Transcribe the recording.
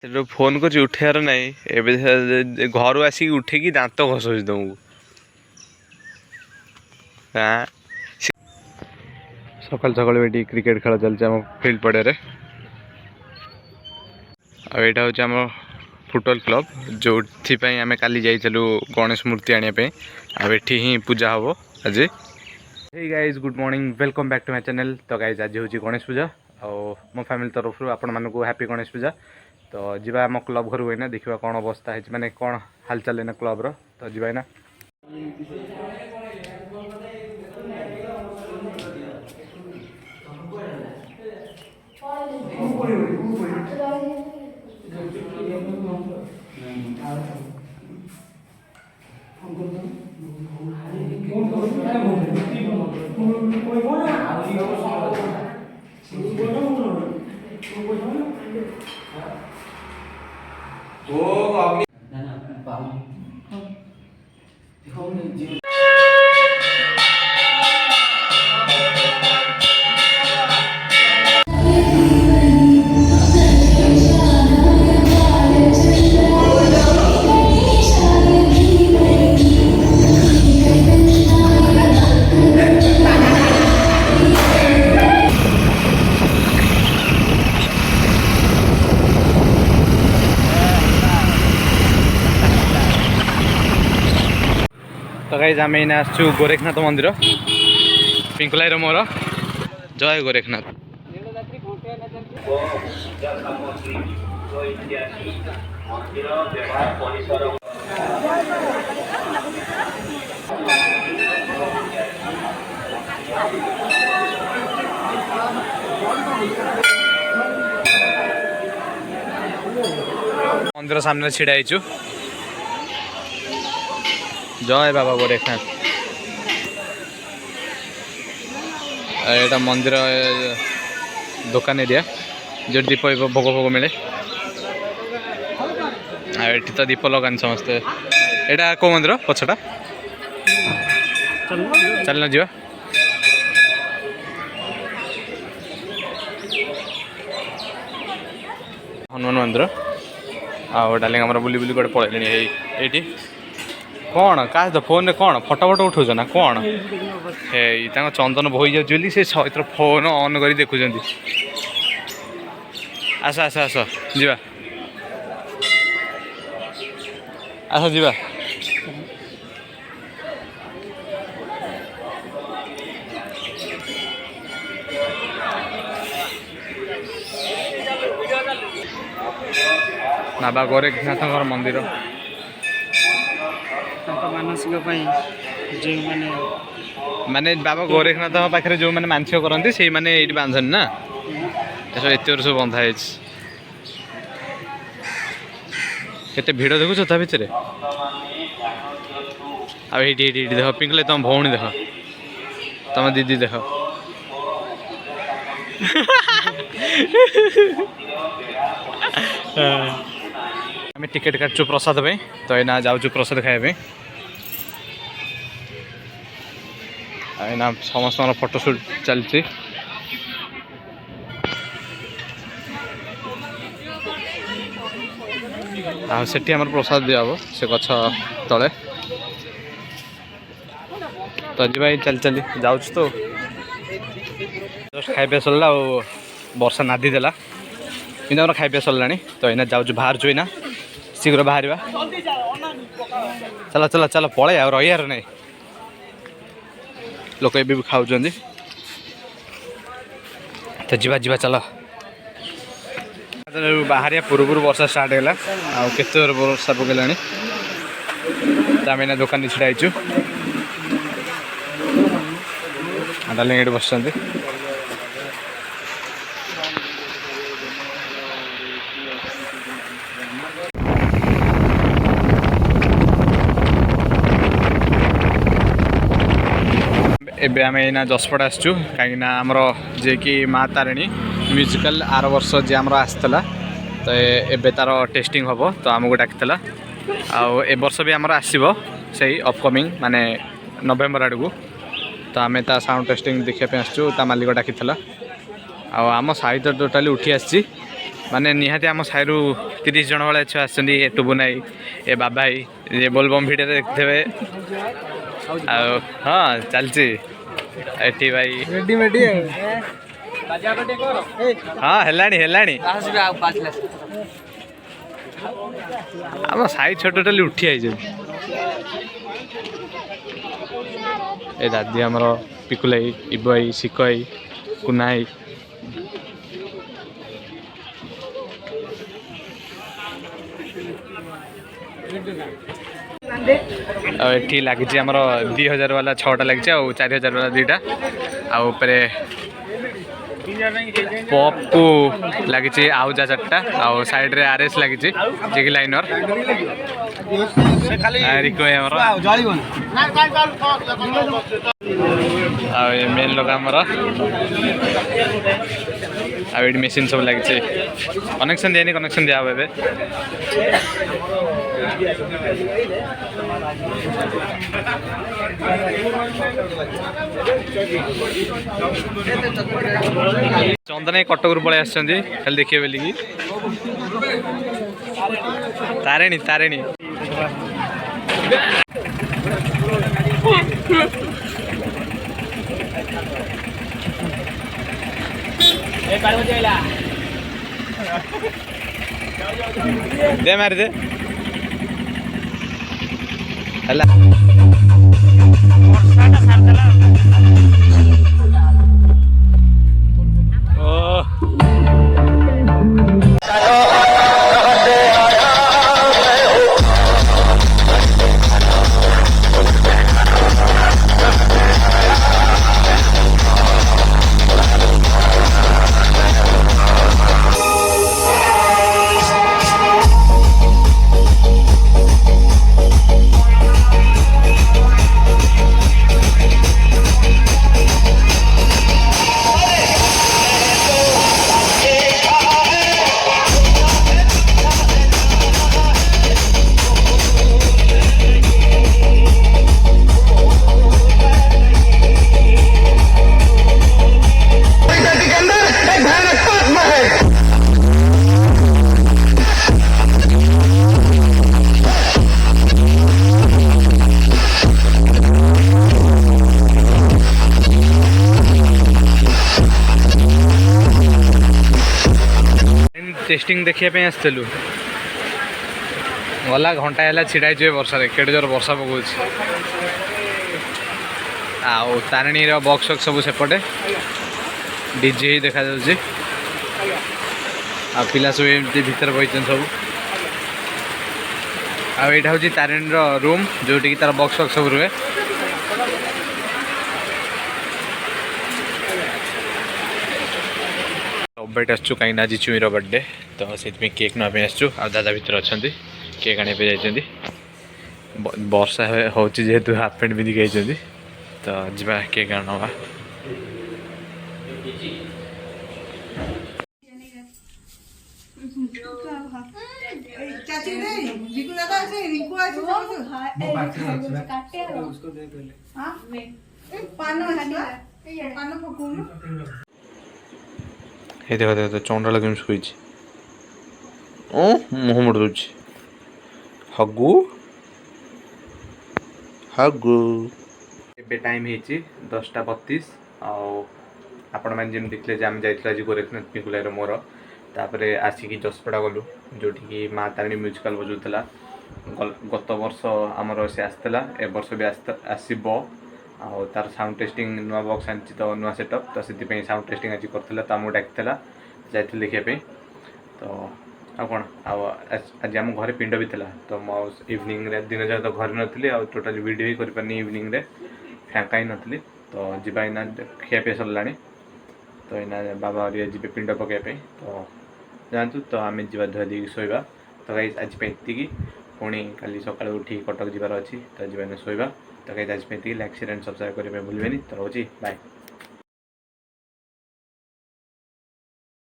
से फोन कर उठार ना घर आसिक उठेकी दांत घसुची तुमको हाँ सकाल सकाल ये क्रिकेट खेल चलती आम फिल्ड पड़े आईटा हूँ फुटबॉल क्लब जो आम काली जाइलु गणेश मूर्ति आने आठी ही पूजा हम आज। Hey guys good morning welcome back to my channel. तो गाइज आज हूँ गणेश पूजा और मो फैमिली तरफ आपण मानक हैप्पी गणेश पूजा। तो जीवा आम क्लब घर हुए देखा कौन अवस्था है माने कौन हालचाल है क्लब रो तो जीवा ना तो गाइज आम एना आसु गोरेखनाथ मंदिर पिंकुलाई मोर जय गोरेखनाथ। मंदिर सामने छिड़ा होइछु जय बाबा गोरेखनाथ। यहाँ मंदिर दुकान एरिया जो दीप भोग भोग मिले ये तो दीप लगान समस्ते। यहाँ कौ मंदिर पछटा चलना जा हनुमान मंदिर आ डाली बुली बुली गोटे पड़े ये कौन का तो फोन रे कौन फटो फटो उठाऊ ना कौन हे चंदन बोई जाऊँ से सहित फोन ऑन कर देखुं। आस आस आस जा आस जा बाबा गोरेखनाथ मंदिर मानसिक जो माने बाबा गोरेखनाथ पाखे जो मैंने मानसिक करती से मैंने ये बांधन ना एत वर्ष बंधा केते भिड़ देखुच ता भितर आई देख पिंकले तुम भौणी देख तुम दीदी देख आम टिकेट काटचु प्रसाद पे तो यहाँ जाऊँ प्रसाद खाया समस्त फोटोशूट चलती आठी आम प्रसाद दिया हम से गछ तले तो जी चली चली जाऊँ तो जस्ट खाइबा सरला वर्षा नादी देला कि खाइबा सरला तो यहाँ जाऊँ बाहर चुना शीघ्र बाहर चल चल चल पड़े आ रही नहीं लोक ए भी खाऊ तो जीवा जीवा चल बाहर पूर्व वर्षा स्टार्ट है आते वर्षा पकड़ा तो आम दुकान छिड़ा होइछु डार्लिंग ये बस एबे आम एना जसपट आसचु कहीं आमर जे कि माँ तारिणी म्यूजिकल आर वर्ष जे आमर आसला तो एबे तार टेस्टिंग हम तो आमको डाकिला ए वर्ष भी आमर आसो से अपकमिंग माने नवेम्बर आड़ को तो आम ता साउंड टेस्टिंग देखापी आसचु ता मालिक डाकिला आम साई तो टोटाली उठी आसी माने निहाती आम साइरु 30 जन भाई छुआ आसछन्ती ए टुबु नाई ए बाबाई ये बोलबम भिडियो देखिथे हाँ चलची एठी भाई रेडी मेडी हाँ हेलानी हेलानी आम साई छोट टोटाली उठी आई ए दादी आमर पिकुलाई इबाई सिकई कुनाई ये लगी आमर 2000 वाला 6टा लगी 4000 वाला 2टा आउे पप को लगी आउजा 4टा आउ साइड रे आरएस लगी जेकी लाइनर मेन लोक आमर मेसीन सब लगी कनेक्शन दिए कनेक्शन दिया ए चंदन कटक पलि आस खाली देखिए बोलिकी तारेणी तारेणी दे मार दे हला टेस्टिंग देखिए आसलु गला घंटा है छिड़ा वर्षा केड़े जोर वर्षा पकाउछ आउ तारिणी बक्स वक्स सब सेपटे डीजे ही देखा जाउछि आ पिला सब एमती भीतर बइछन सब आ एटा होछि तारिणी रूम जोटी की तार बक्स वक्स सब रुहे बट आसचु कहीं आज चुईर बर्थडे तो से केक नापे आसचु आ दादा भीतर अच्छा केक आने जाइए वर्षा होहेतु हाफ पैंट पिंधिक आई तो जा केक आना ये देखो देखो चंडा लगे शुई मुह मुड़ दूँ हगु हगु ए टाइम है 10:32 आपण मैंने जमी देखते आम जाइए आज गोरखनाथ पिकुलार मोर तापर आसिकी जसपड़ा गलु जो माँ तारिणी म्यूजिकल बजाऊला गत वर्ष आमर से आसला ए वर्ष भी आसब तार साउंड टेस्टिंग नुआ बॉक्स आनी तो नुआ सेटअप तो से साउंड टेस्टिंग आज करता तो आमको डाक जाइए देखापी तो कौन आज आम घर पिंड भी था तो मो इवनिंग दिन जाक तो घर नी टोटाल वीडियो ही कर इवनिंग फाँका ही नी तो जीवा इना खियापी सरला तो इना बाबा जी पिंड पकाइपे तो जातु तो आम जा धुआ दी शोवा तो गाइस आज ये पुणी काली सका उठी कटक जीवार अच्छी तो जीवन शोवा तो गाइस आज ये लाइक शेयर एंड सब्सक्राइब करने भूलें तो रोची बाय।